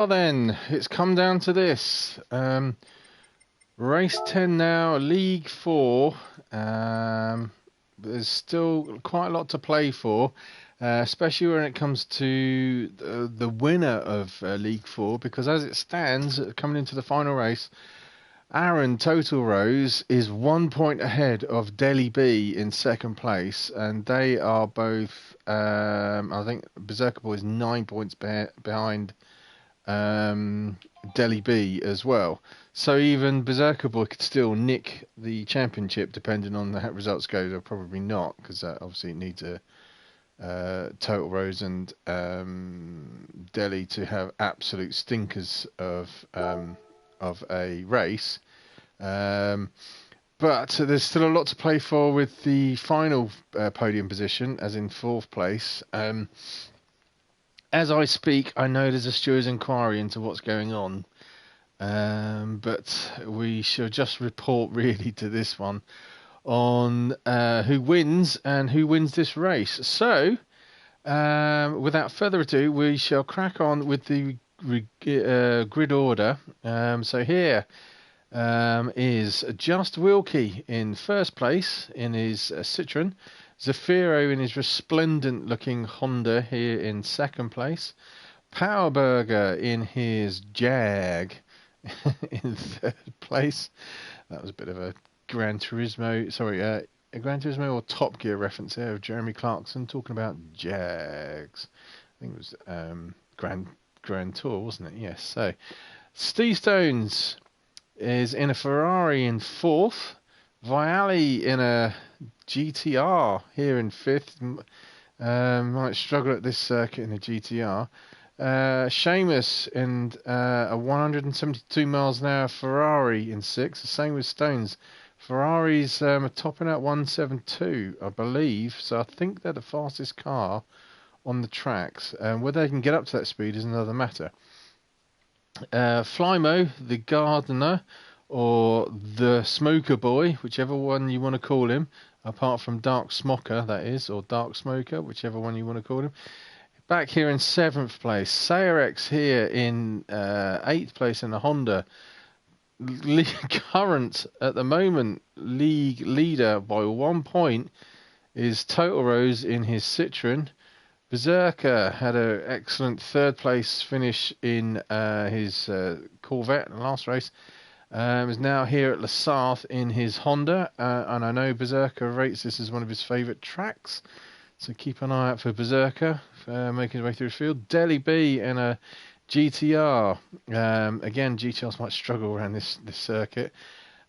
Well then, it's come down to this. Race 10 now, League 4. There's still quite a lot to play for, especially when it comes to the winner of League 4, because as it stands, coming into the final race, Aaron Total Rose is 1 point ahead of Delhi B in second place, and they are both, I think Beserker-Boy is 9 points behind Delhi B as well. So even Beserker-Boy could still nick the championship depending on the results go. They'll probably not, because obviously it needs a Total Rose and Delhi to have absolute stinkers of a race. But there's still a lot to play for with the final podium position, as in fourth place. As I speak, I know there's a steward's inquiry into what's going on, but we shall just report really to this one on who wins and who wins this race. So, without further ado, we shall crack on with the grid order. So here is Just Wilkie in first place in his Citroen. Zafiro in his resplendent looking Honda here in second place. Powerburger in his Jag in third place. That was a bit of a Gran Turismo, a Gran Turismo or Top Gear reference there of Jeremy Clarkson talking about Jags. I think it was Grand Tour, wasn't it? Yes. So Steve Stones is in a Ferrari in fourth. Viali in a GTR here in fifth. Might struggle at this circuit in a GTR. Seamus in a 172 miles an hour Ferrari in sixth. The same with Stones. Ferrari's topping out 172, I believe. So I think they're the fastest car on the tracks. Whether they can get up to that speed is another matter. Flymo, the gardener, or the Smoker Boy, whichever one you want to call him, apart from Dark Smoker, that is, or Dark Smoker, whichever one you want to call him. Back here in seventh place. Sayarex here in eighth place in the Honda. Current at the moment league leader by 1 point is Total Rose in his Citroen. Beserker had an excellent third place finish in his Corvette in the last race. Is now here at Sarthe in his Honda, and I know Beserker rates this as one of his favourite tracks, so keep an eye out for Beserker making his way through the field. Delhi B in a GTR. Again, GTRs might struggle around this circuit.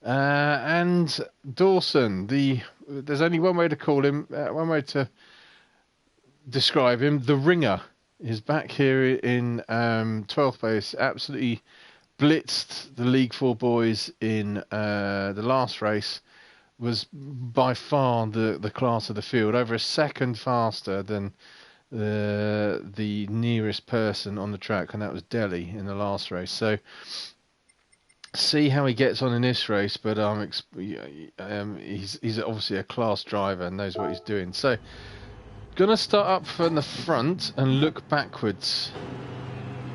And Dawson, there's only one way to call him, one way to describe him. The Ringer is back here in 12th place. Absolutely blitzed the League 4 boys in the last race. Was by far the class of the field, over a second faster than the nearest person on the track, and that was Delhi in the last race. So see how he gets on in this race, but he's obviously a class driver and knows what he's doing. So gonna start up from the front and look backwards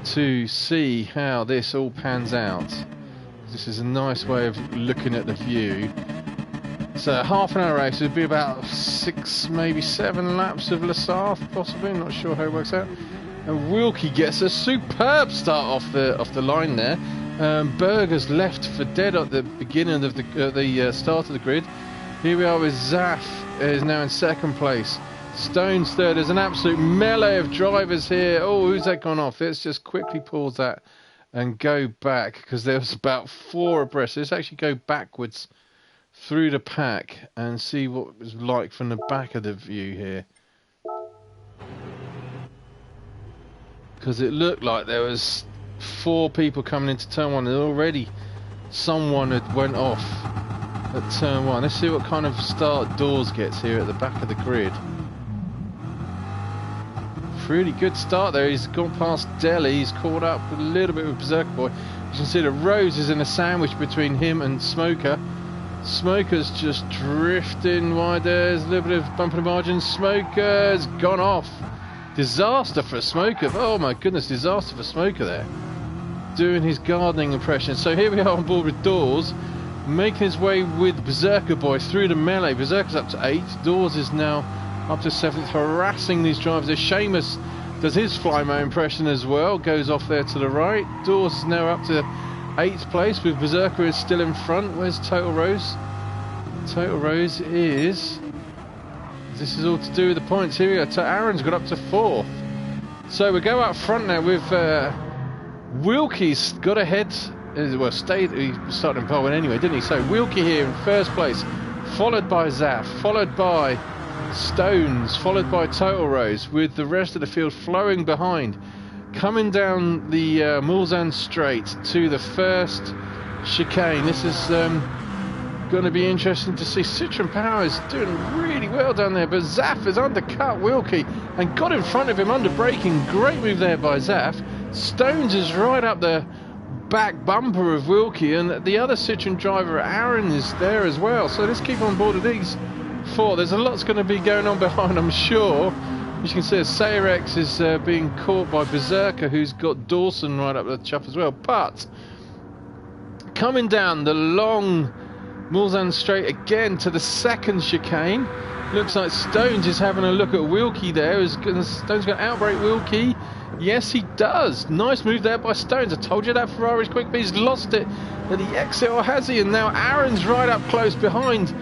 to see how this all pans out. This is a nice way of looking at the view. So half an hour race would be about 6, maybe 7 laps of Sarthe, possibly. I'm not sure how it works out. And Wilkie gets a superb start off the line there. Berger's left for dead at the beginning of the start of the grid. Here we are with Zaf is now in second place. Stones third. There's an absolute melee of drivers here. Oh, who's that gone off? Let's just quickly pause that and go back, because there was about 4 abreast. Let's actually go backwards through the pack and see what it was like from the back of the view here, because it looked like there was 4 people coming into turn 1 and already someone had went off at turn 1. Let's see what kind of start Dawes gets here at the back of the grid. Really good start there. He's gone past Delhi. He's caught up a little bit with Beserker-Boy. You can see that Rose is in a sandwich between him and Smoker. Smoker's just drifting wide there. There's a little bit of bump in the margin. Smoker's gone off. Disaster for Smoker. Oh my goodness, disaster for Smoker there. doing his gardening impression. So here we are on board with Dawes, making his way with Beserker-Boy through the melee. Berserker's up to 8, Dawes is now up to 7th, harassing these drivers. As Seamus does his Flymo impression as well, goes off there to the right. Dawes is now up to 8th place, with Beserker is still in front. Where's Total Rose? Total Rose is... This is all to do with the points. Here we go. Aaron's got up to 4th. So we go up front now with Wilkie's got ahead. Well, he started in pole one anyway, didn't he? So Wilkie here in first place, followed by Zaf, followed by Stones, followed by Total Rose, with the rest of the field flowing behind. Coming down the Mulsanne Straight to the first chicane. This is going to be interesting to see. Citroen Power is doing really well down there, but Zaf has undercut Wilkie and got in front of him under braking. Great move there by Zaf. Stones is right up the back bumper of Wilkie, and the other Citroen driver Aaron is there as well. So let's keep on board with these 4. There's a lot's going to be going on behind, I'm sure. As you can see, Sayrex is being caught by Beserker, who's got Dawson right up the chuff as well. But coming down the long Mulsanne Straight again to the second chicane, looks like Stones is having a look at Wilkie there. Stones going to outbrake Wilkie. Yes, he does. Nice move there by Stones. I told you that Ferrari's quick, but he's lost it at the exit, or has he? And now Aaron's right up close behind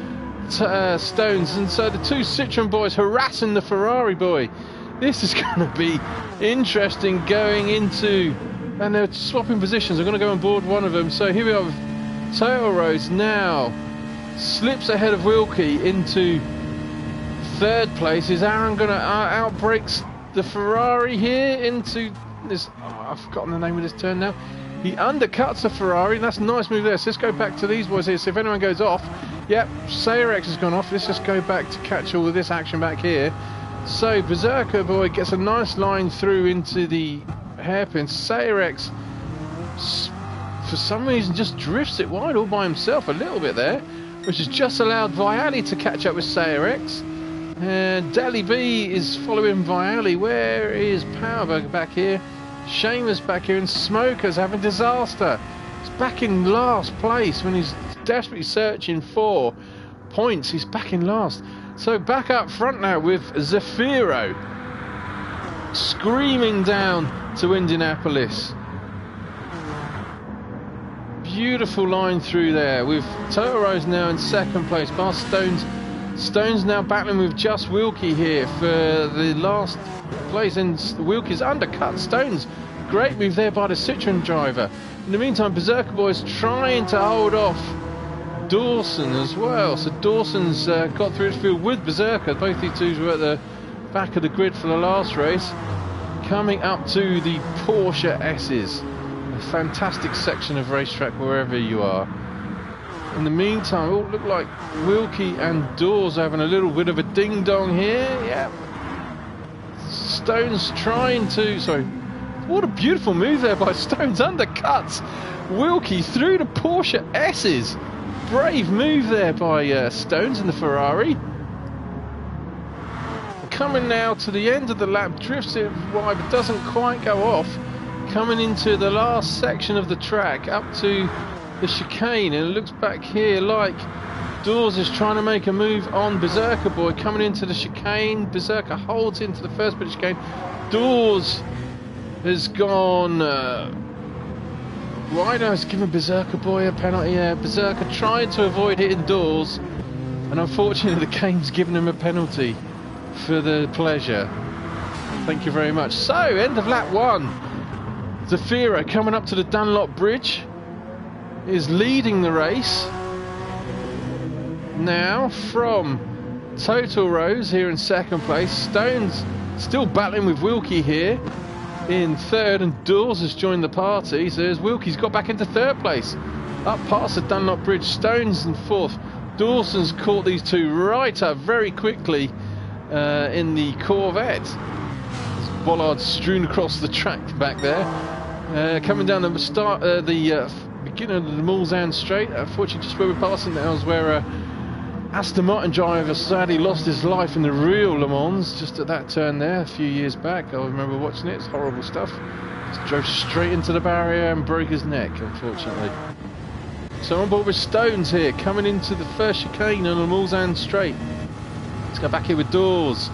Stones, and so the two Citroen boys harassing the Ferrari boy. This is going to be interesting going into, and they're swapping positions. I'm going to go on board one of them. So here we are with Total Rose now slips ahead of Wilkie into 3rd place. Is Aaron going to outbreak the Ferrari here into this? Oh, I've forgotten the name of this turn now. He undercuts the Ferrari, and that's a nice move there. So let's go back to these boys here. So if anyone goes off, yep, Sayrex has gone off. Let's just go back to catch all of this action back here. So Beserker-Boy gets a nice line through into the hairpin. Sayrex, for some reason, just drifts it wide all by himself a little bit there, which has just allowed Vialli to catch up with Sayrex. And Dally B is following Vialli. Where is Powerberg back here? Seamus back here, and Smoker's having disaster. He's back in last place when he's desperately searching for points. He's back in last. So back up front now with Zafiro screaming down to Indianapolis. Beautiful line through there with Total Rose now in 2nd place, past Stones. Stones now battling with just Wilkie here for the last place, and Wilkie's undercut Stones. Great move there by the Citroen driver. In the meantime, Beserker-Boy is trying to hold off Dawson as well. So Dawson's got through the field with Beserker. Both these two were at the back of the grid for the last race. Coming up to the Porsche S's. A fantastic section of racetrack wherever you are. In the meantime, it look like Wilkie and Dawes having a little bit of a ding-dong here. Yeah. Stones trying to... Sorry. What a beautiful move there by Stones. Undercuts Wilkie through the Porsche S's. Brave move there by Stones in the Ferrari. Coming now to the end of the lap. Drifts it wide but doesn't quite go off. Coming into the last section of the track up to the chicane, and it looks back here like Dawes is trying to make a move on Beserker-Boy. Coming into the chicane, Beserker holds into the first bit of chicane. Dawes has gone right now. It's given Beserker-Boy a penalty. Yeah, Beserker tried to avoid hitting Dawes, and unfortunately the game's given him a penalty for the pleasure. Thank you very much. So end of lap 1. Zafiro coming up to the Dunlop Bridge is leading the race now from Total Rose here in 2nd place. Stones still battling with Wilkie here in 3rd, and Dawes has joined the party. So as Wilkie's got back into 3rd place up past the Dunlop Bridge. Stones in 4th. Dawson's caught these two right up very quickly in the Corvette. Bollards strewn across the track back there. Coming down the beginning of the Mulsanne Straight. Unfortunately, just where we're passing now is where Aston Martin driver sadly lost his life in the real Le Mans, just at that turn there a few years back. I remember watching it. It's horrible stuff. Drove straight into the barrier and broke his neck, unfortunately. So on board with Stones here, coming into the first chicane on the Mulsanne Straight. Let's go back here with Dawes.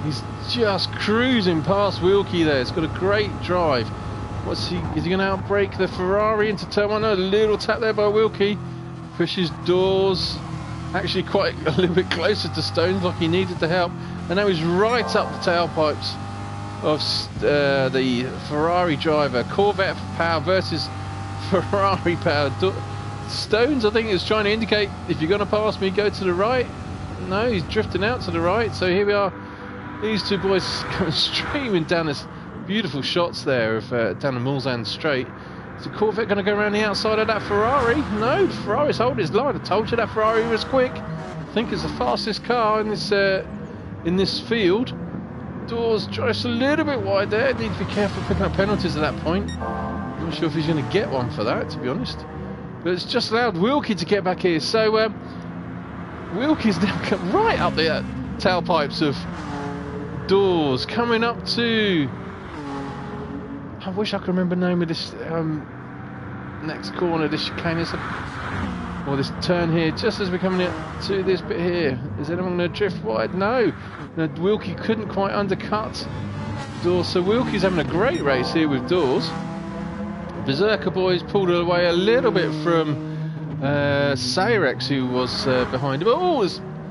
He's just cruising past Wilkie there. It's got a great drive. Is he going to outbrake the Ferrari into turn one? No, a little tap there by Wilkie. Pushes Dawes actually quite a little bit closer to Stones, like he needed the help. And now he's right up the tailpipes of the Ferrari driver. Corvette power versus Ferrari power. Stones, I think, is trying to indicate, if you're going to pass me, go to the right. No, he's drifting out to the right. So here we are. These two boys going streaming down this beautiful shots there of down the Mulsanne Straight. Is the Corvette going to go around the outside of that Ferrari? No, the Ferrari's holding his line. I told you that Ferrari was quick. I think it's the fastest car in this field. Dawes just a little bit wide there. Need to be careful picking up penalties at that point. I'm not sure if he's going to get one for that, to be honest. But it's just allowed Wilkie to get back here. So Wilkie's now come right up the tailpipes of Dawes, coming up to... I wish I could remember the name of this next corner, this chicane, or this turn here, just as we're coming up to this bit here. Is anyone going to drift wide? No. Wilkie couldn't quite undercut Dawes, so Wilkie's having a great race here with Dawes. Beserker-Boy's pulled away a little bit from Sayrex, who was behind him. Oh,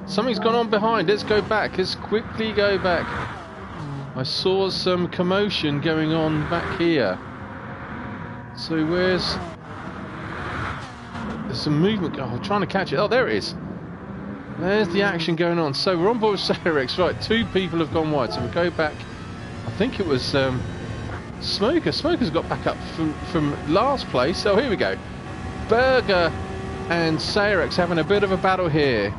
something's gone on behind. Let's go back. Let's quickly go back. I saw some commotion going on back here. So there's some movement. Oh, I'm trying to catch it. Oh, there it is. There's the action going on. So we're on board with Sayrex. Right, two people have gone wide. So we'll go back. I think it was Smoker. Smoker's got back up from last place. So here we go. Berger and Sayrex having a bit of a battle here.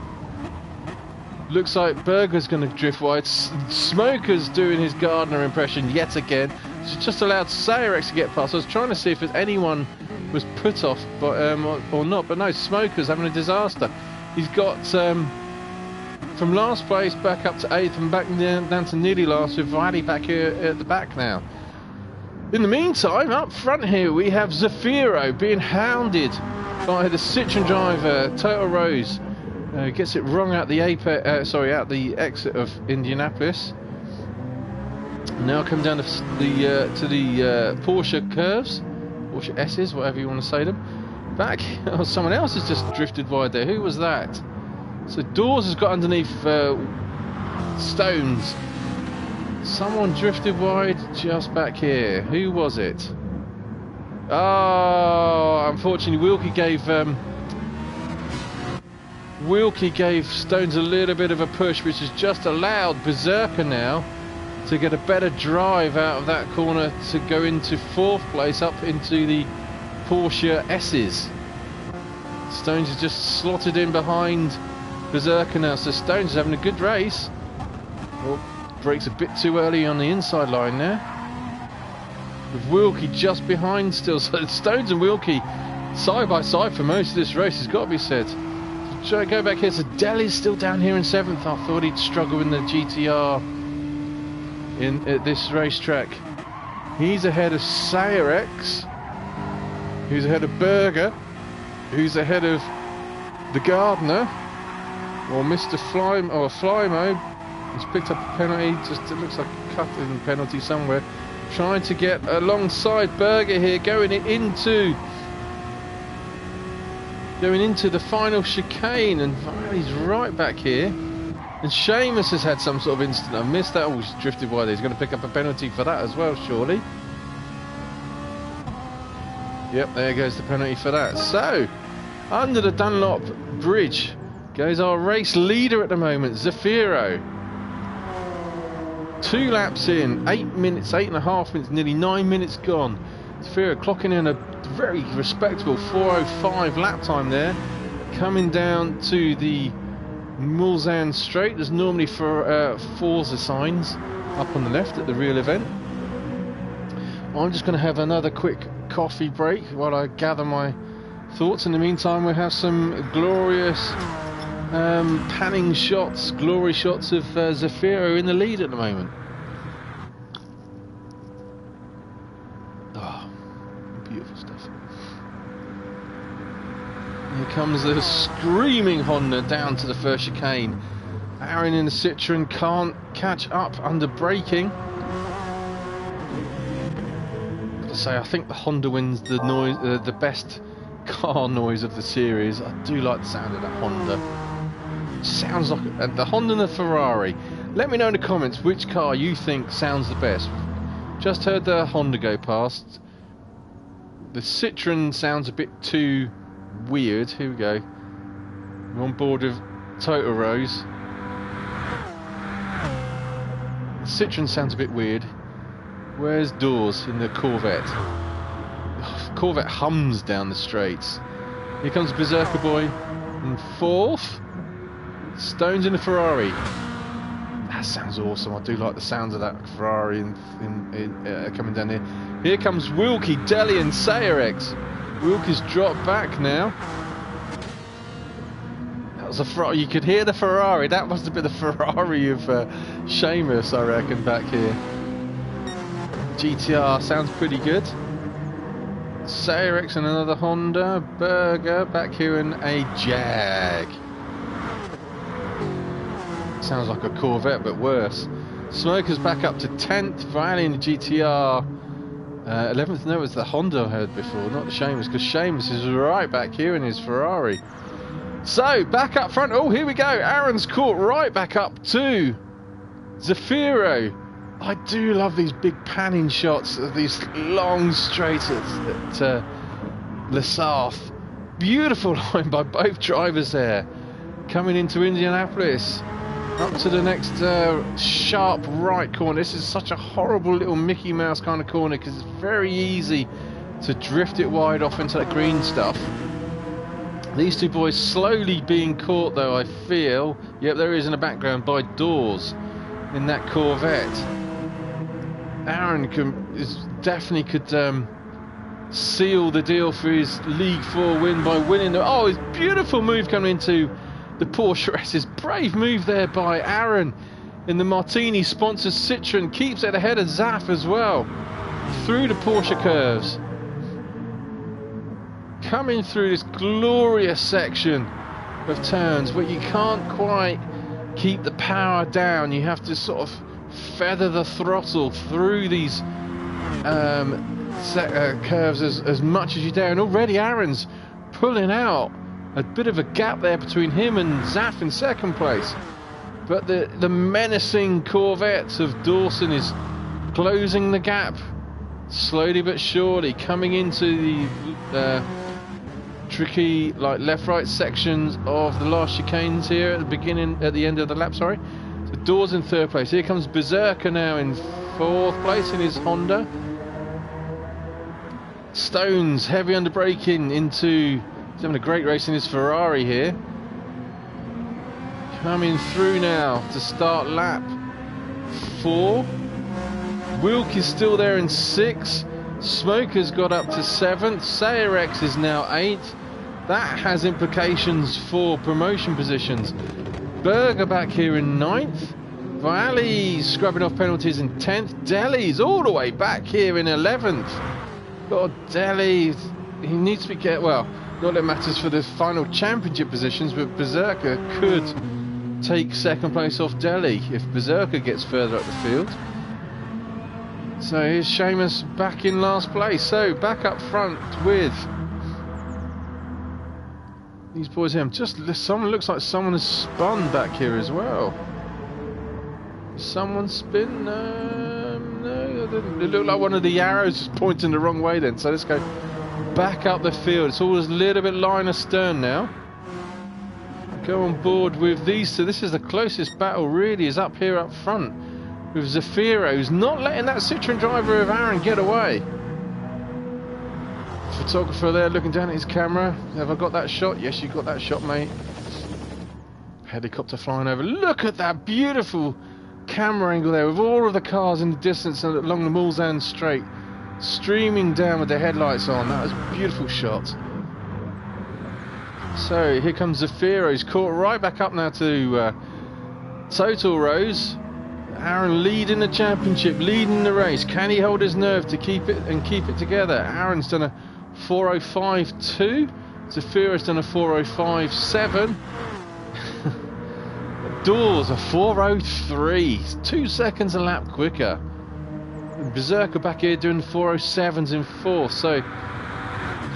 Looks like Berger's going to drift wide. Smoker's doing his Gardner impression yet again. She's just allowed Sayrex to get past. I was trying to see if anyone was put off or not, but no, Smoker's having a disaster. He's got from last place back up to 8th and back down to nearly last, with Valley back here at the back now. In the meantime, up front here we have Zafiro being hounded by the Citroen driver, Toto Rose. Gets it wrong out the out the exit of Indianapolis. Now come down to the Porsche curves, Porsche S's, whatever you want to say them. Back, oh, someone else has just drifted wide there. Who was that? So Dawes has got underneath Stones. Someone drifted wide just back here. Who was it? Oh, unfortunately, Wilkie gave Stones a little bit of a push, which has just allowed Beserker now to get a better drive out of that corner to go into 4th place up into the Porsche S's. Stones has just slotted in behind Beserker now, so Stones is having a good race. Oh, brakes a bit too early on the inside line there. With Wilkie just behind still, so Stones and Wilkie side by side for most of this race, has got to be said. So go back here, so Deli's still down here in 7th. I thought he'd struggle in the GTR at this racetrack. He's ahead of Sayrex, who's ahead of Berger, who's ahead of the Gardner, or Mr. Flymo. He's picked up a penalty, it looks like a cut-in penalty somewhere. Trying to get alongside Berger here, going into the final chicane, and he's right back here. And Seamus has had some sort of incident. I missed that. Oh, he's drifted wide. He's going to pick up a penalty for that as well, surely. Yep, there goes the penalty for that. So, under the Dunlop Bridge goes our race leader at the moment, Zafiro. 2 laps in, 8.5 minutes, nearly 9 minutes gone. Zafiro clocking in a very respectable 4:05 lap time there. Coming down to the Mulsanne Straight. There's normally Forza signs up on the left at the real event. I'm just going to have another quick coffee break while I gather my thoughts. In the meantime, we'll have some glorious panning shots, glory shots of Zafiro in the lead at the moment. stuff. Here comes the screaming Honda down to the first chicane. Aaron in the Citroen can't catch up under braking. Gotta say, I think the Honda wins the noise, the best car noise of the series. I do like the sound of that Honda. Sounds like the Honda and the Ferrari. Let me know in the comments which car you think sounds the best. Just heard the Honda go past. The Citroen sounds a bit too weird. Here we go. We're on board with Total Rose. Citroen sounds a bit weird. Where's Dawes in the Corvette? Corvette hums down the straights. Here comes Beserker-Boy in 4th. Stones in the Ferrari. That sounds awesome. I do like the sounds of that Ferrari coming down here. Here comes Wilkie, Deli and Sayerex. Wilkie's dropped back now. That was a Ferrari. You could hear the Ferrari. That must have been the Ferrari of Seamus, I reckon, back here. GTR sounds pretty good. Sayerex and another Honda. Berger back here in a Jag. Sounds like a Corvette, but worse. Smoker's back up to 10th. Valley in the GTR. 11th. No, it was the Honda I heard before, not the Seamus, because Seamus is right back here in his Ferrari. So, back up front. Oh, here we go. Aaron's caught right back up to Zafiro. I do love these big panning shots of these long straights at Le Sarthe. Beautiful line by both drivers there. Coming into Indianapolis. Up to the next sharp right corner. This is such a horrible little Mickey Mouse kind of corner because it's very easy to drift it wide off into that green stuff. These two boys slowly being caught though, I feel. Yep, there is in the background by Dawes in that Corvette. Aaron definitely could seal the deal for his League 4 win by winning. Oh, his beautiful move coming into the Porsche S's. Brave move there by Aaron in the Martini sponsored Citroen. Keeps it ahead of Zaf as well. Through the Porsche curves. Coming through this glorious section of turns where you can't quite keep the power down. You have to sort of feather the throttle through these curves as much as you dare. And already Aaron's pulling out. A bit of a gap there between him and Zaf in second place. But the menacing Corvette of Dawson is closing the gap. Slowly but surely coming into the tricky left-right sections of the last chicanes here at the end of the lap, sorry. So Dawes in 3rd place. Here comes Beserker now in 4th place in his Honda. Stones heavy under braking into... He's having a great race in his Ferrari here. Coming through now to start lap 4. Wilk is still there in 6th. Smoker's got up to 7th. Sayerex is now 8th. That has implications for promotion positions. Berger back here in 9th. Valley scrubbing off penalties in 10th. Deli's all the way back here in 11th. God, Deli, he needs to be careful. Well, not that it matters for the final championship positions, but Beserker could take 2nd place off Deli if Beserker gets further up the field. So here's Seamus back in last place. So back up front with these boys here. Someone looks like someone has spun back here as well. Someone spin? No, it looked like one of the arrows is pointing the wrong way then. So let's go back up the field. It's always a little bit line astern now. Go on board with these two. This is the closest battle really, is up here up front with Zafiro, who's not letting that Citroen driver of Aaron get away. Photographer there looking down at his camera. Have I got that shot? Yes, you got that shot, mate. Helicopter flying over. Look at that beautiful camera angle there with all of the cars in the distance along the Mulsanne Straight, streaming down with the headlights on. That was a beautiful shot. So here comes Zafiro. He's caught right back up now to Total Rose. Aaron leading the championship, leading the race. Can he hold his nerve to keep it together? Aaron's done a 4:05.2. Zafira's done a 4:05.7. Doors a 4:03. 2 seconds a lap quicker. Beserker back here doing 4:07s in 4th. So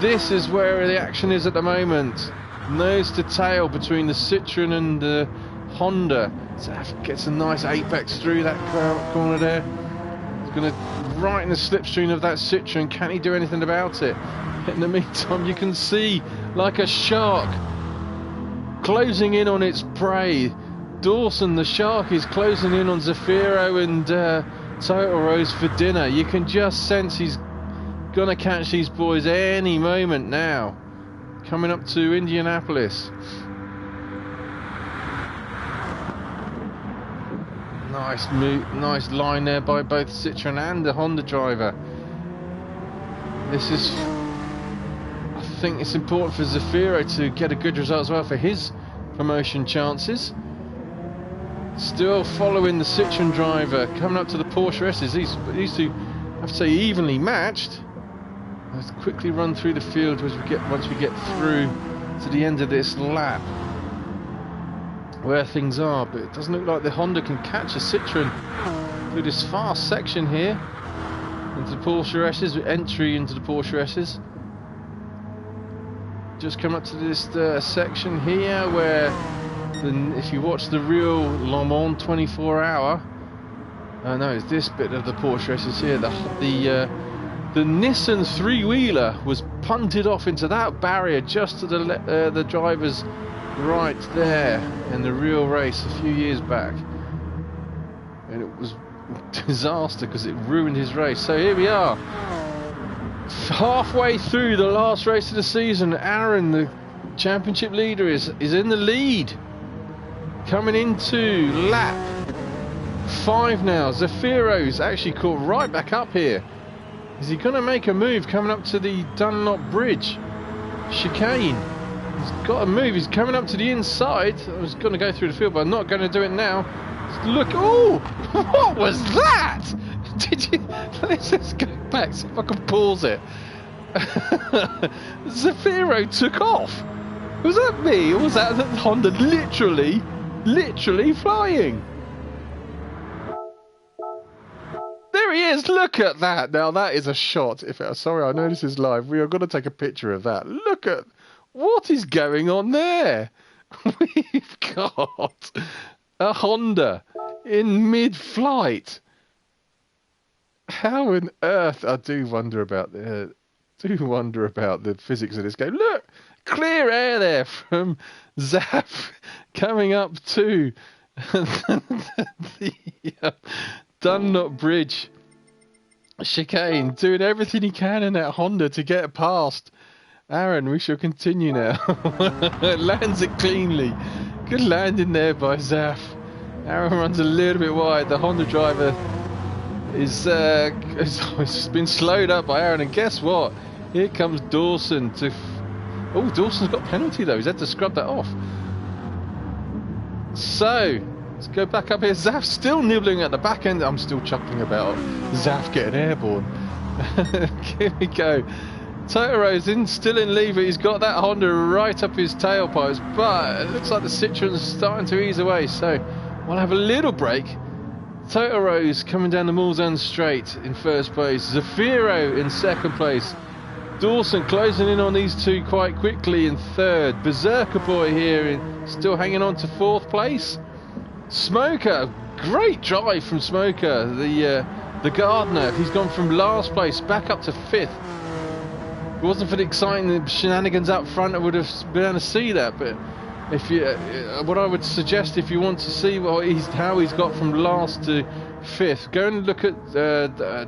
this is where the action is at the moment. Nose to tail between the Citroen and the Honda. Sarthe gets a nice apex through that corner there. He's going to right in the slipstream of that Citroen. Can he do anything about it? In the meantime, you can see like a shark closing in on its prey. Dawson, the shark, is closing in on Zafiro and Total Rose for dinner. You can just sense he's going to catch these boys any moment now. Coming up to Indianapolis. Nice move, nice line there by both Citroen and the Honda driver. This is, I think it's important for Zafiro to get a good result as well for his promotion chances. Still following the Citroen driver, coming up to the Porsche S's. These two, I have to say, evenly matched. Let's quickly run through the field once we get through to the end of this lap, where things are. But it doesn't look like the Honda can catch a Citroen through this fast section here into the Porsche S's, entry into the Porsche S's. Just come up to this section here where, if you watch the real Le Mans 24-hour, no, it's this bit of the Porsche S's here. The Nissan three-wheeler was punted off into that barrier just to the driver's right there in the real race a few years back, and it was a disaster because it ruined his race. So here we are, halfway through the last race of the season. Aaron, the championship leader, is in the lead, coming into lap 5 now. Zafiro's actually caught right back up here. Is he going to make a move coming up to the Dunlop Bridge chicane? He's got to move. He's coming up to the inside. I was going to go through the field, but I'm not going to do it now. Look! Oh, what was that? Did you? Let's just go back. See if I can pause it. Zafiro took off. Was that me, or was that Honda literally flying? There he is. Look at that. Now that is a shot. Sorry, I know this is live. We are going to take a picture of that. Look at what is going on there. We've got a Honda in mid-flight. How on earth? I do wonder about the physics of this game. Look, clear air there from Zaf coming up to the Dunlop Bridge chicane, doing everything he can in that Honda to get past Aaron. We shall continue now. Lands it cleanly. Good landing there by Zaf. Aaron runs a little bit wide. The Honda driver is has been slowed up by Aaron, and guess what? Here comes Dawson to. Oh, Dawson's got a penalty though. He's had to scrub that off. So let's go back up here. Zaf's still nibbling at the back end. I'm still chuckling about Zaf getting airborne. Here we go. Totoro's still in lead, but he's got that Honda right up his tailpipes. But it looks like the Citroen's starting to ease away. So we'll have a little break. Totoro's coming down the Mulsanne straight in first place. Zafiro in second place. Dawson closing in on these two quite quickly in third. Beserker-Boy here still hanging on to fourth place. Smoker, great drive from Smoker, the gardener. He's gone from last place back up to fifth. If it wasn't for the exciting shenanigans up front, I would have been able to see that. But if you, what I would suggest, if you want to see how he's got from last to fifth, go and look at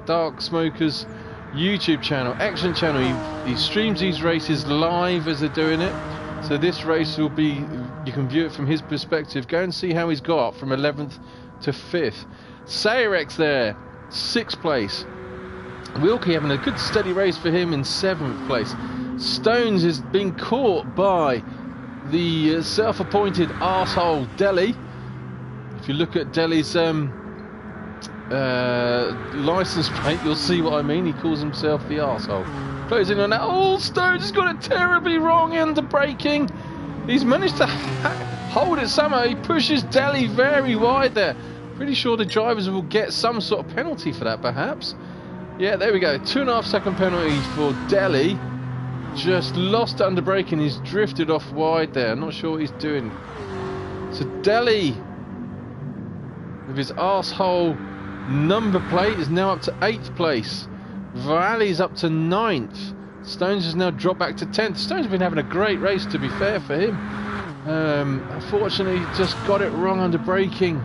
Dark Smoker's YouTube channel, excellent channel. He streams these races live as they're doing it. So this race will be, you can view it from his perspective. Go and see how he's got from 11th to 5th. Sayrex there, 6th place. Wilkie having a good steady race for him in 7th place. Stones is being caught by the self-appointed arsehole Delhi. If you look at Delhi's license plate, you'll see what I mean. He calls himself the arsehole. closing on that. Oh, Stones has got it terribly wrong under braking. He's managed to hold it somehow. He pushes Delhi very wide there. Pretty sure the drivers will get some sort of penalty for that, perhaps. Yeah, there we go. 2.5 second penalty for Delhi. Just lost under braking. He's drifted off wide there. I'm not sure what he's doing. So Delhi, with his arsehole number plate, is now up to 8th place. Valley's up to 9th. Stones has now dropped back to 10th. Stones has been having a great race, to be fair for him. Unfortunately, just got it wrong under braking.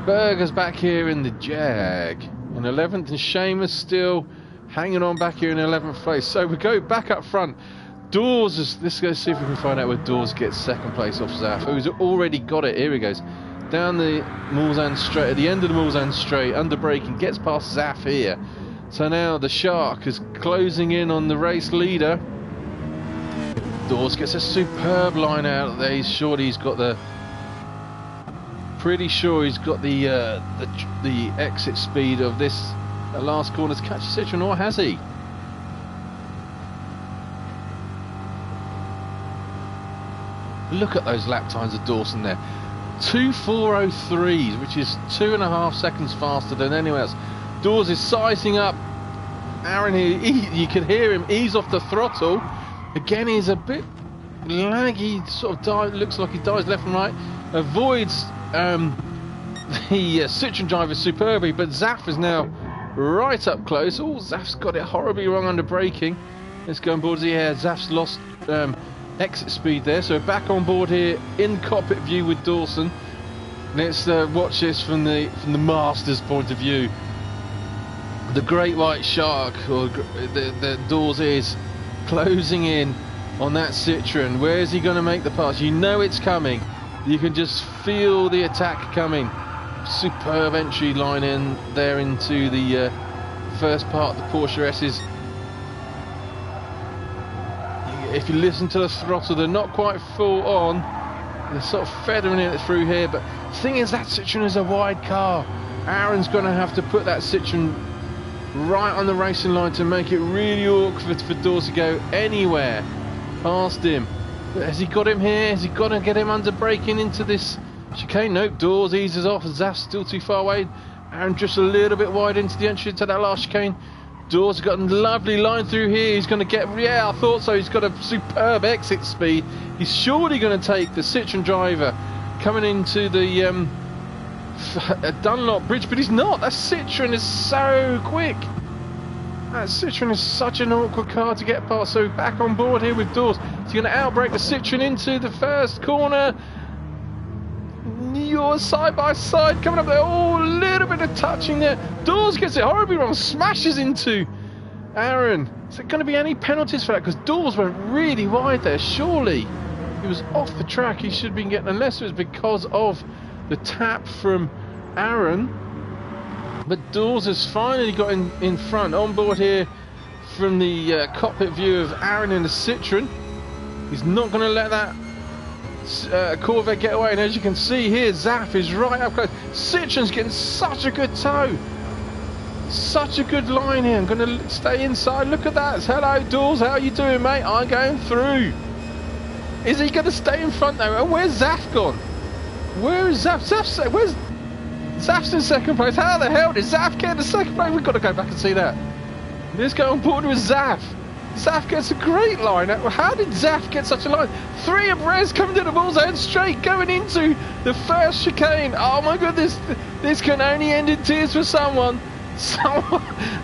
Berger's back here in the Jag in 11th, and Seamus still hanging on back here in 11th place. So we go back up front. Dawes is, let's go see if we can find out where Dawes gets 2nd place off Zaf, who's already got it. Here he goes. Down the Mulsanne straight, at the end of the Mulsanne straight, under braking, gets past Zaf here. So now the Shark is closing in on the race leader. Dawes gets a superb line out there. He's sure he's got the... Pretty sure he's got the exit speed of this last corner to catch the Citroen, or has he? Look at those lap times of Dawson there. 2:4:03s, which is 2.5 seconds faster than anyone else. Dawes is sizing up Aaron here. You can hear him ease off the throttle. Again, he's a bit laggy, sort of looks like he dives left and right. Avoids the Citroen driver superbly, but Zaf is now right up close. Oh, Zaf's got it horribly wrong under braking. Let's go on board here. Zaf's lost exit speed there, so back on board here in cockpit view with Dawson. Let's watch this from the master's point of view. The Great White Shark, or the Dawes, is closing in on that Citroen. Where is he going to make the pass? You know it's coming. You can just feel the attack coming. Superb entry line in there into the first part of the Porsche S's. If you listen to the throttle, they're not quite full on. They're sort of feathering it through here. But the thing is, that Citroen is a wide car. Aaron's going to have to put that Citroen right on the racing line to make it really awkward for Dawes to go anywhere past him. But has he got him here? Has he got to get him under braking into this chicane? Nope, Dawes eases off. Zaf's still too far away. Aaron just a little bit wide into the entry into that last chicane. Dawes has got a lovely line through here. He's going to get... Yeah, I thought so. He's got a superb exit speed. He's surely going to take the Citroen driver coming into the Dunlop bridge, but he's not. That Citroen is so quick. That Citroen is such an awkward car to get past. So back on board here with Dawes. He's going to outbrake the Citroen into the first corner. You're side by side coming up there. Oh, a little bit of touching there. Dawes gets it horribly wrong. Smashes into Aaron. Is there going to be any penalties for that? Because Dawes went really wide there. Surely he was off the track. He should have been getting, unless it was because of the tap from Aaron. But Dawes has finally got in front. On board here from the cockpit view of Aaron in the Citroen. He's not going to let that Corvette get away. And as you can see here, Zaf is right up close. Citroen's getting such a good tow. Such a good line here. I'm going to stay inside. Look at that. Hello, Dawes. How are you doing, mate? I'm going through. Is he going to stay in front though? And where's Zaf gone? Where is Zaf? Where's Zaf's in second place? How the hell did Zaf get in second place? We've got to go back and see that. Let's go on board with Zaf. Zaf gets a great line. How did Zaf get such a line? 3 abreast coming to the Mulsanne straight, going into the first chicane. Oh my goodness, this can only end in tears for someone.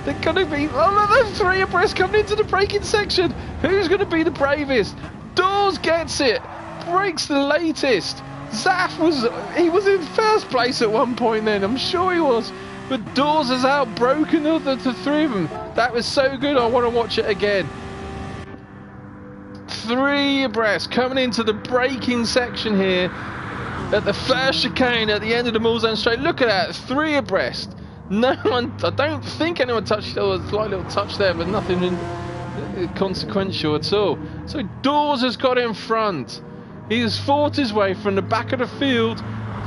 They're going to be... Oh no, 3 abreast coming into the braking section. Who's going to be the bravest? Dawes gets it. Breaks the latest. Zaf was in first place at one point then, I'm sure he was. But Dawes has outbroken the 3 of them. That was so good, I want to watch it again. 3 abreast coming into the braking section here at the first chicane at the end of the Mulsanne straight. Look at that, 3 abreast. No one, I don't think anyone touched. There was a slight little touch there, but nothing consequential at all. So Dawes has got in front. He has fought his way from the back of the field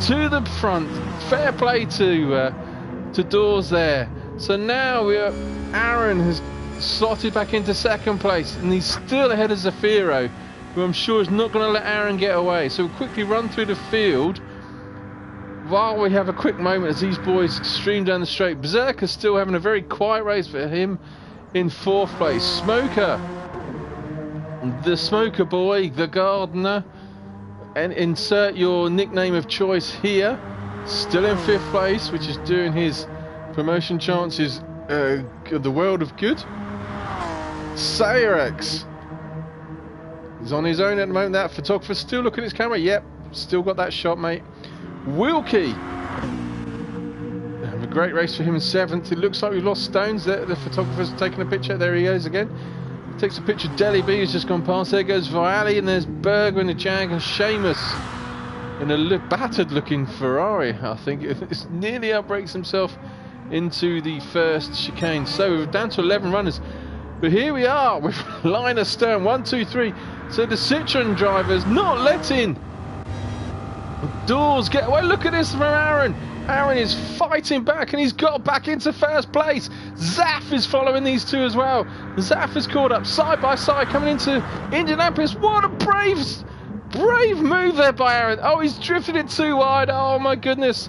to the front. Fair play to Dawes there. So now Aaron has slotted back into second place, and he's still ahead of Zafiro, who I'm sure is not going to let Aaron get away. So we'll quickly run through the field while we have a quick moment as these boys stream down the straight. Beserker's still having a very quiet race for him in 4th place. Smoker, the Beserker-Boy, the gardener, and insert your nickname of choice here, still in 5th place, which is doing his promotion chances the world of good. Sayrex is on his own at the moment. That photographer's still looking at his camera. Yep, still got that shot, mate. Wilkie, have a great race for him in 7th. It looks like we've lost Stones. The photographer's taking a picture. There he is again. Takes a picture of Deli B, who's just gone past. There goes Viali, and there's Berger in the Jag, and Seamus in a battered looking Ferrari. I think it's nearly outbreaks himself into the first chicane. So we're down to 11 runners, but here we are with line astern, 1, 2, 3. So the Citroen drivers not letting Doors get away. Look at this from Aaron. Aaron is fighting back, and he's got back into 1st place. Zaf is following these two as well. Zaf is caught up side by side coming into Indianapolis. What a brave move there by Aaron. Oh, he's drifted it too wide. Oh my goodness,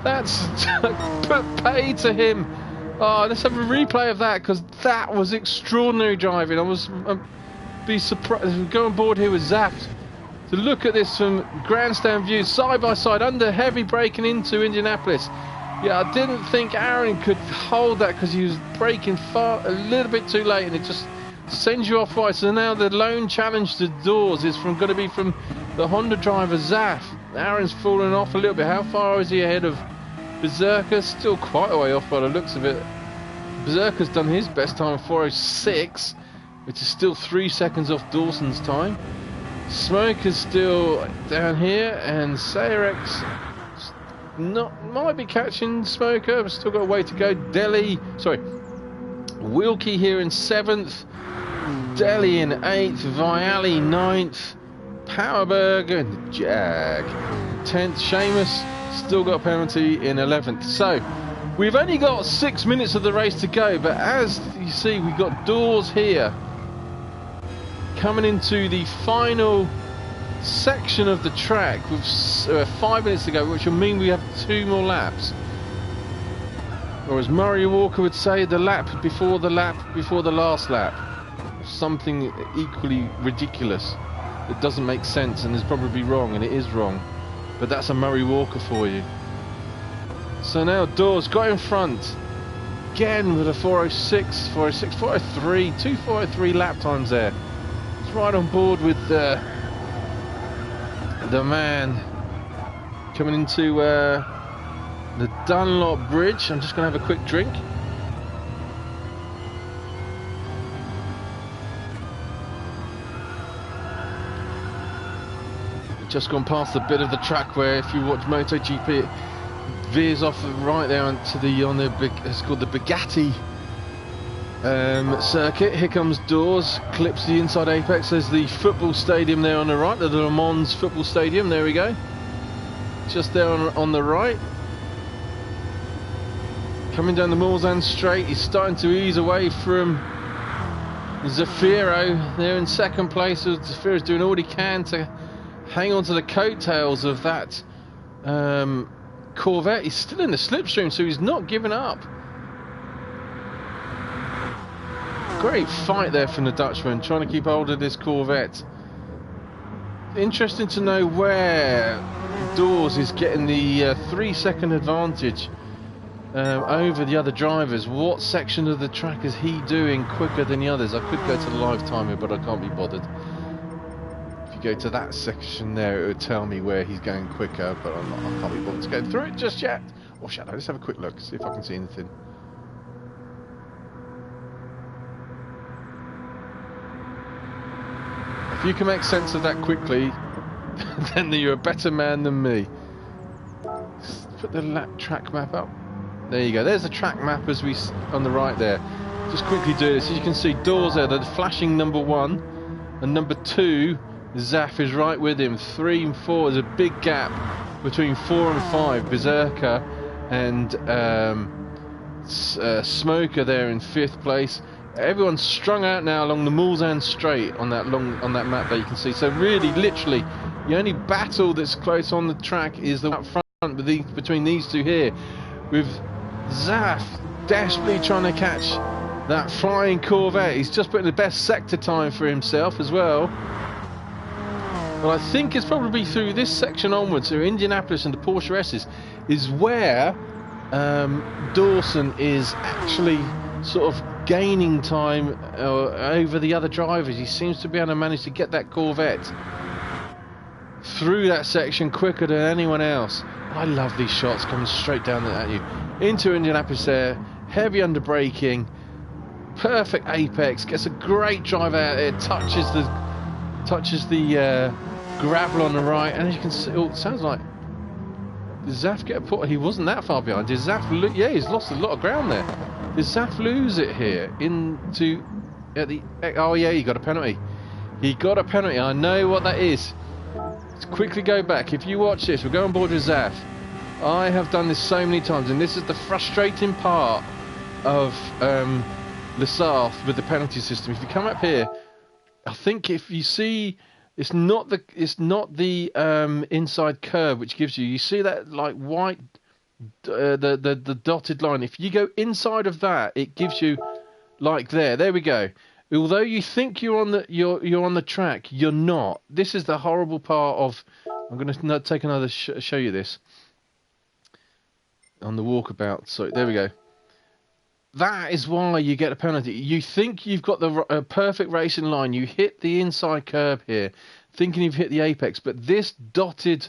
that's put pay to him. Oh, let's have a replay of that, because that was extraordinary driving. I was be surprised. Go on board here with Zaf to look at this from grandstand view, side by side, under heavy braking into Indianapolis. Yeah, I didn't think Aaron could hold that because he was braking a little bit too late, and it just sends you off wide. So now the lone challenge to Doors is going to be from the Honda driver Zaf. Aaron's fallen off a little bit. How far is he ahead of Beserker? Still quite a way off by the looks of it. Beserker's done his best time of 4:06, which is still 3 seconds off Dawson's time. Smoker's still down here, and Sayrex might be catching Smoker, but still got a way to go. Wilkie here in 7th, Deli in 8th, Viali 9th, Powerberger in the Jag 10th, Seamus still got a penalty in 11th. So we've only got 6 minutes of the race to go, but as you see, we've got Doors here coming into the final section of the track with 5 minutes to go, which will mean we have 2 more laps. Or as Murray Walker would say, the lap before the last lap. Something equally ridiculous. It doesn't make sense and is probably wrong, and it is wrong. But that's a Murray Walker for you. So now Doors got in front. Again with a 4:06, 4:06, 4:03, 2 4:03 lap times there. Right on board with the man coming into the Dunlop Bridge. I'm just going to have a quick drink. We've just gone past a bit of the track where, if you watch MotoGP, it veers off right there onto it's called the Bugatti circuit. Here comes Doors, clips the inside apex. There's the football stadium there on the right, the Le Mans football stadium. There we go, just there on the right. Coming down the Mulsanne straight, he's starting to ease away from Zafiro. There in 2nd place. Zafiro's doing all he can to hang on to the coattails of that Corvette. He's still in the slipstream, so he's not giving up. Great fight there from the Dutchman, trying to keep hold of this Corvette. Interesting to know where Doors is getting the 3-second advantage over the other drivers. What section of the track is he doing quicker than the others? I could go to the live timer, but I can't be bothered. If you go to that section there, it would tell me where he's going quicker, but I can't be bothered to go through it just yet. Oh, Shadow, let's have a quick look, see if I can see anything. If you can make sense of that quickly, then you're a better man than me. Just put the track map up. There you go. There's the track map as on the right there. Just quickly do this. As you can see, Doors there, the flashing number 1, and number 2, Zaf is right with him. 3 and 4, there's a big gap between 4 and 5. Berserker and Smoker there in 5th place. everyone's strung out now along the Mulsanne Straight on that map that you can see. So really, literally, the only battle that's close on the track is the up front between these two here, with Zaf desperately trying to catch that flying Corvette. He's just putting the best sector time for himself as well. But I think it's probably through this section onwards, through Indianapolis and the Porsche S's, is where Dawson is actually sort of gaining time over the other drivers. He seems to be able to manage to get that Corvette through that section quicker than anyone else. I love these shots coming straight down at you. Into Indianapolis there, heavy under braking, perfect apex, gets a great drive out there, touches the gravel on the right, and as you can see, it sounds like, did Zaf get a put? He wasn't that far behind. Did Zaf yeah, he's lost a lot of ground there. Did Zaf lose it here oh yeah, he got a penalty. He got a penalty. I know what that is. Let's quickly go back. If you watch this, we'll go on board with Zaf. I have done this so many times, and this is the frustrating part of Le Sarthe with the penalty system. If you come up here, I think if you see, it's not the inside curve which gives you see that like white the dotted line. If you go inside of that, it gives you like there we go. Although you think you're on the track, you're not. This is the horrible part of. I'm going to take another show you this on the walkabout. So there we go. That is why you get a penalty. You think you've got the perfect racing line. You hit the inside curb here, thinking you've hit the apex, but this dotted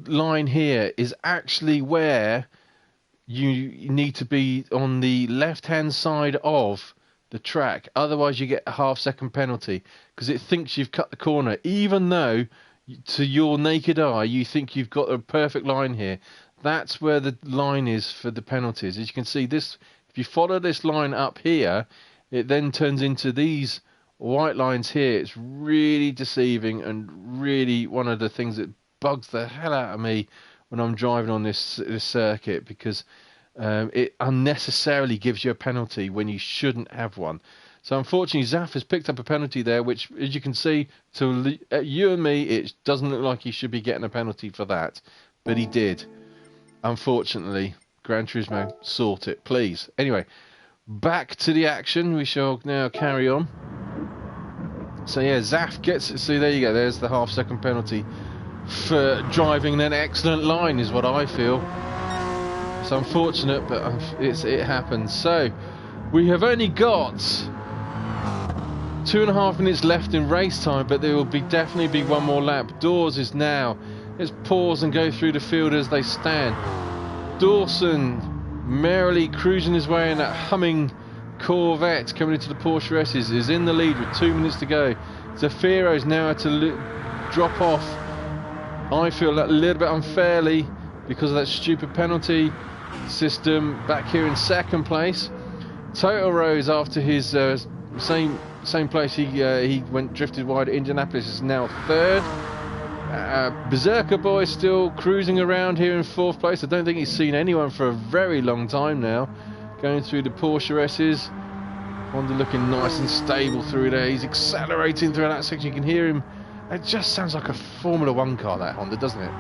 line here is actually where you need to be on the left-hand side of the track. Otherwise, you get a half-second penalty because it thinks you've cut the corner, even though to your naked eye you think you've got a perfect line here. That's where the line is for the penalties. As you can see, this. If you follow this line up here, it then turns into these white lines here. It's really deceiving and really one of the things that bugs the hell out of me when I'm driving on this circuit, because it unnecessarily gives you a penalty when you shouldn't have one. So unfortunately, Zaf has picked up a penalty there, which, as you can see, to you and me, it doesn't look like he should be getting a penalty for that, but he did, unfortunately. Gran Turismo, sort it, please. Anyway, back to the action. We shall now carry on. So yeah, Zaf gets it. See, there you go. There's the half-second penalty for driving an excellent line, is what I feel. It's unfortunate, but it happens. So we have only got 2.5 minutes left in race time, but there will definitely be one more lap. Dawes is now. Let's pause and go through the field as they stand. Dawson merrily cruising his way in that humming Corvette coming into the Porsche S's, is in the lead with 2 minutes to go. Zafiro's now had to drop off, I feel, that a little bit unfairly because of that stupid penalty system, back here in second place. Toto Rose, after his same place he drifted wide at Indianapolis, is now third. Beserker-Boy still cruising around here in fourth place. I don't think he's seen anyone for a very long time now. Going through the Porsche S's. Honda looking nice and stable through there. He's accelerating through that section. You can hear him. It just sounds like a Formula 1 car, that Honda, doesn't it?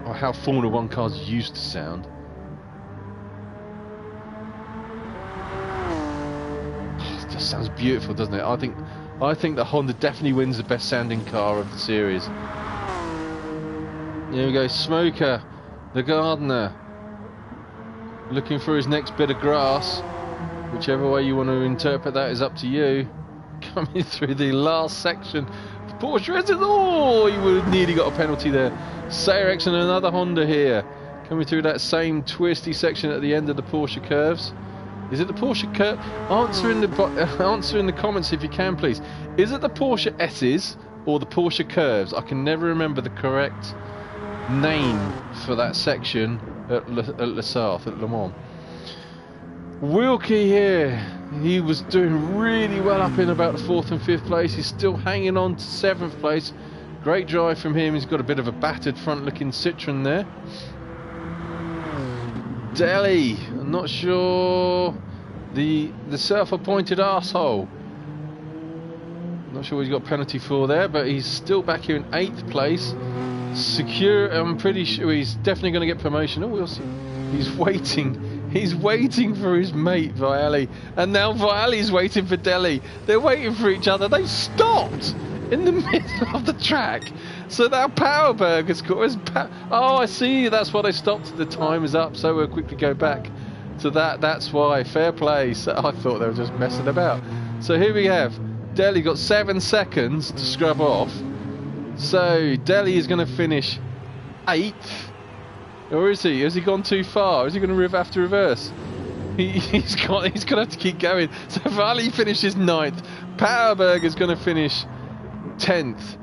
Or how Formula 1 cars used to sound. It just sounds beautiful, doesn't it? I think that Honda definitely wins the best sounding car of the series. Here we go, Smoker, the gardener, looking for his next bit of grass. Whichever way you want to interpret that is up to you. Coming through the last section, the Porsche S's. Oh, he would have nearly got a penalty there. Sarex and another Honda here, coming through that same twisty section at the end of the Porsche curves. Is it the Porsche curve? Answer in the comments if you can, please. Is it the Porsche S's or the Porsche curves? I can never remember the correct name for that section at Le Sarthe, at Le Mans. Wilkie here, he was doing really well up in about the 4th and 5th place. He's still hanging on to 7th place. Great drive from him. He's got a bit of a battered front looking Citroen there. Delhi, I'm not sure the self-appointed arsehole. Not sure what he's got penalty for there, but he's still back here in 8th place. Secure, I'm pretty sure he's definitely going to get promotion. Oh, we'll see. He's waiting. He's waiting for his mate, Vialli. And now Vialli's waiting for Delhi. They're waiting for each other. They've stopped in the middle of the track. So now Powerberg has got... Oh, I see. That's why they stopped. The time is up, so we'll quickly go back to that. That's why. Fair play. So I thought they were just messing about. So here we have... Delhi got 7 seconds to scrub off. So Delhi is going to finish 8th. Or is he? Has he gone too far? Is he going to have to reverse? He's going to have to keep going. So Vali finishes 9th. Powerberg is going to finish 10th.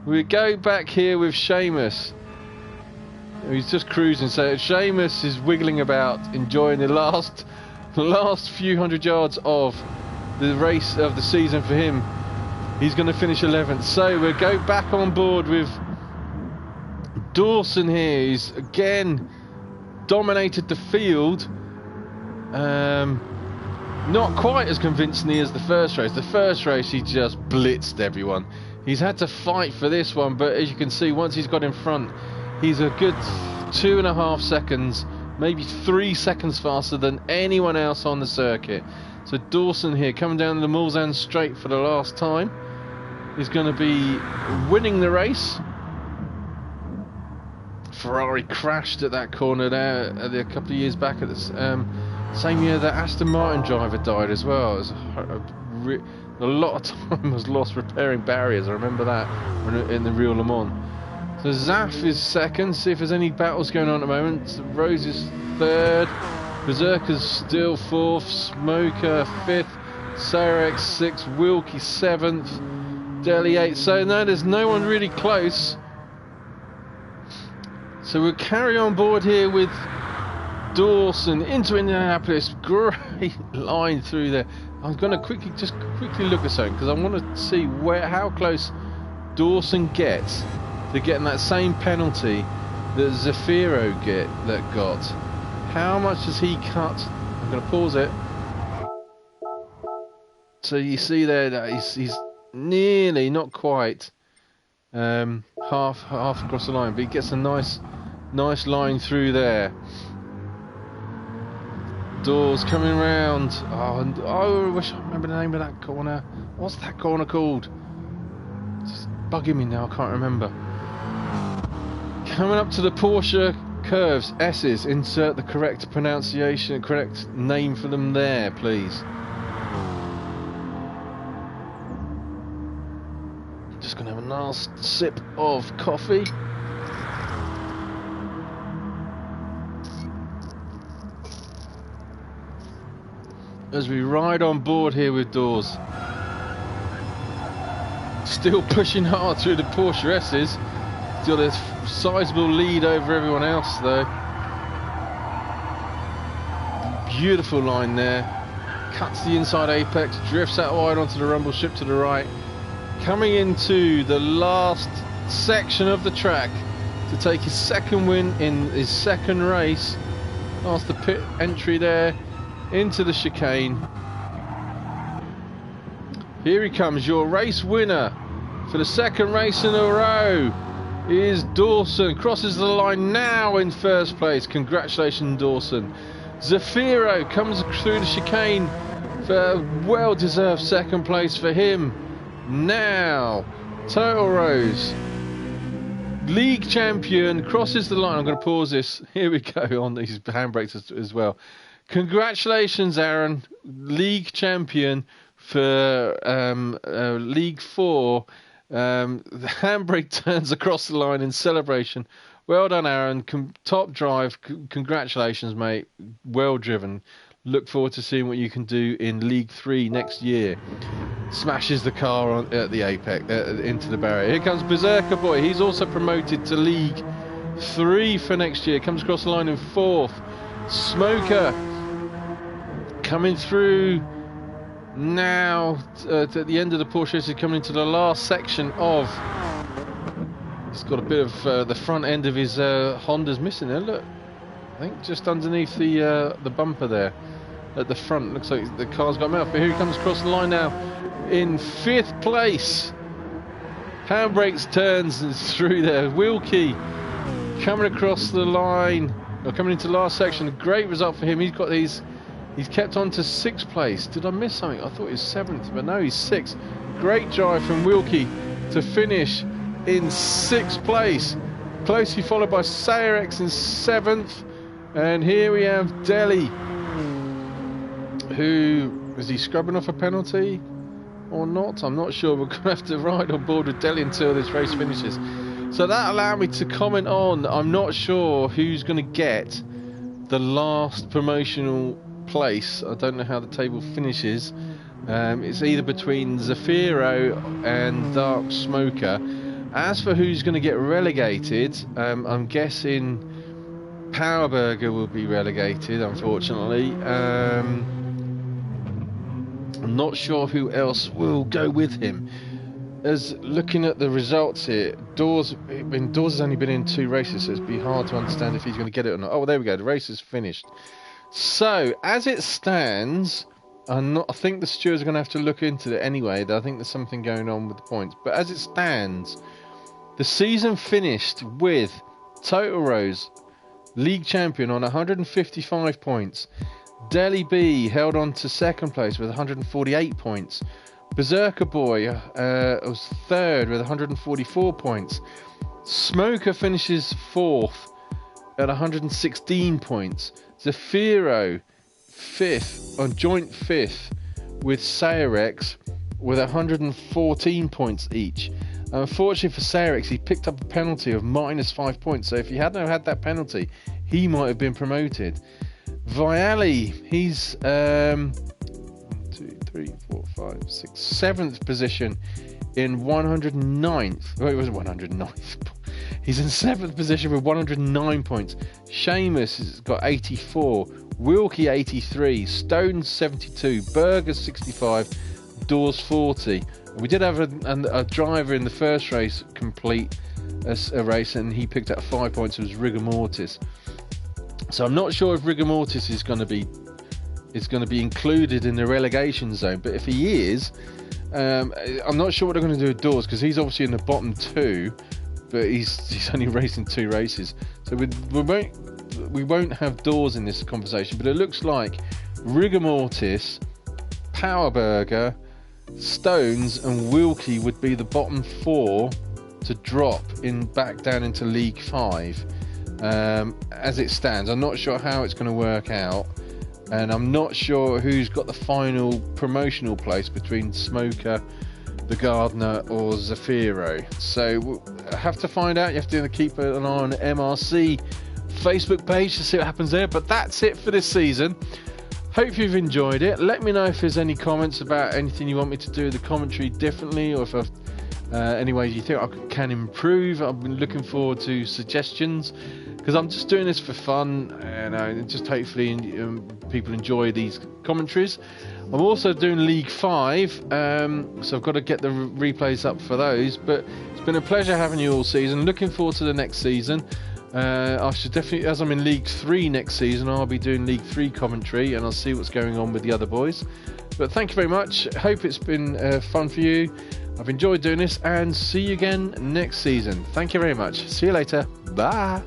We go back here with Seamus. He's just cruising. So Seamus is wiggling about, enjoying the last few hundred yards of the race of the season for him. He's going to finish 11th. So we'll go back on board with Dawson here. He's again dominated the field. Not quite as convincingly as the first race. The first race he just blitzed everyone. He's had to fight for this one, but as you can see, once he's got in front, he's a good 2.5 seconds, maybe 3 seconds faster than anyone else on the circuit. So Dawson here coming down the Mulsanne straight for the last time. He's going to be winning the race. Ferrari crashed at that corner there a couple of years back at the same year that Aston Martin driver died as well. It was a lot of time was lost repairing barriers. I remember that in the real Le Mans. So Zaf is second. See if there's any battles going on at the moment. Rose is third. Beserker's still fourth. Smoker fifth. Sarek sixth. Wilkie seventh. Delhi eighth. So no, there's no one really close. So we'll carry on board here with Dawson into Indianapolis. Great line through there. I'm going to quickly look at something because I want to see how close Dawson gets to getting that same penalty that Zafiro got. How much does he cut? I'm going to pause it. So you see there that he's nearly, not quite, half across the line, but he gets a nice line through there. Doors coming round. Oh, I wish I remember the name of that corner. What's that corner called? It's bugging me now, I can't remember. Coming up to the Porsche curves, S's. Insert the correct pronunciation, correct name for them there, please. Just going to have a nice sip of coffee. As we ride on board here with Dawes. Still pushing hard through the Porsche S's. Still a sizable lead over everyone else though. Beautiful line there. Cuts the inside apex, drifts out wide onto the rumble strip to the right. Coming into the last section of the track to take his second win in his second race. Past the pit entry there. Into the chicane. Here he comes, your race winner for the second race in a row is Dawson. Crosses the line now in first place. Congratulations, Dawson. Zafiro comes through the chicane for a well-deserved second place for him. Now, Total Rose, league champion, crosses the line. I'm going to pause this. Here we go on these handbrakes as well. Congratulations, Aaron, league champion for League 4. The handbrake turns across the line in celebration. Well done, Aaron. Top drive. Congratulations, mate. Well driven. Look forward to seeing what you can do in League 3 next year. Smashes the car at the apex, into the barrier. Here comes Beserker-Boy. He's also promoted to League 3 for next year. Comes across the line in 4th. Smoker coming through now at the end of the Porsche. Is coming into the last section of. He's got a bit of the front end of his Honda's missing there. Look, I think just underneath the bumper there. at the front. Looks like the car's got him out, but here he comes across the line now in 5th place. Handbrakes turns and through there. Wilkie coming across the line, or coming into the last section. A great result for him. He's got these. He's kept on to 6th place. Did I miss something? I thought he was 7th, but no, he's 6th. Great drive from Wilkie to finish in 6th place. Closely followed by Sarex in 7th. And here we have Delhi, who is he scrubbing off a penalty or not? I'm not sure. We're going to have to ride on board with Delhi until this race finishes. So that allowed me to comment on, I'm not sure who's going to get the last promotional place. I don't know how the table finishes. It's either between Zafiro and Dark Smoker. As for who's going to get relegated, I'm guessing Powerburger will be relegated, unfortunately. I'm not sure who else will go with him. As looking at the results here, Dawes has only been in 2 races, so it'd be hard to understand if he's going to get it or not. Oh, well, there we go. The race is finished. So, as it stands, I think the stewards are going to have to look into it anyway. I think there's something going on with the points. But as it stands, the season finished with Total Rose, league champion, on 155 points. Delhi B held on to 2nd place with 148 points. Beserker-Boy was 3rd with 144 points. Smoker finishes 4th at 116 points. Zafiro 5th, on joint 5th with Sarex with 114 points each. Unfortunately for Sarex, he picked up a penalty of -5 points, so if he hadn't had that penalty, he might have been promoted. Viali, he's 1, 2, 3, 4, 5, 6, 7th position in 109th. Well, it was 109th. He's in 7th position with 109 points. Seamus has got 84, Wilkie 83, Stones 72, Burgers 65, Dawes 40. We did have a driver in the first race complete a race, and he picked up 5 points. It was Rigor Mortis. So I'm not sure if Rigor Mortis is going to be included in the relegation zone. But if he is, I'm not sure what they're going to do with Dawes, because he's obviously in the bottom 2, but he's only racing 2 races. So we won't have Dawes in this conversation. But it looks like Rigor Mortis, Powerburger, Stones and Wilkie would be the bottom 4 to drop back down into League 5 as it stands. I'm not sure how it's going to work out, and I'm not sure who's got the final promotional place between Smoker, the Gardener or Zafiro. So we'll have to find out. You have to keep an eye on the MRC Facebook page to see what happens there. But that's it for this season. Hope you've enjoyed it. Let me know if there's any comments about anything you want me to do the commentary differently, or if I've any ways you think I can improve. I've been looking forward to suggestions, because I'm just doing this for fun, and just hopefully people enjoy these commentaries. I'm also doing League 5, so I've got to get the replays up for those. But it's been a pleasure having you all season. Looking forward to the next season. I should definitely, as I'm in League 3 next season, I'll be doing League 3 commentary, and I'll see what's going on with the other boys. But thank you very much. Hope it's been fun for you. I've enjoyed doing this, and see you again next season. Thank you very much. See you later. Bye.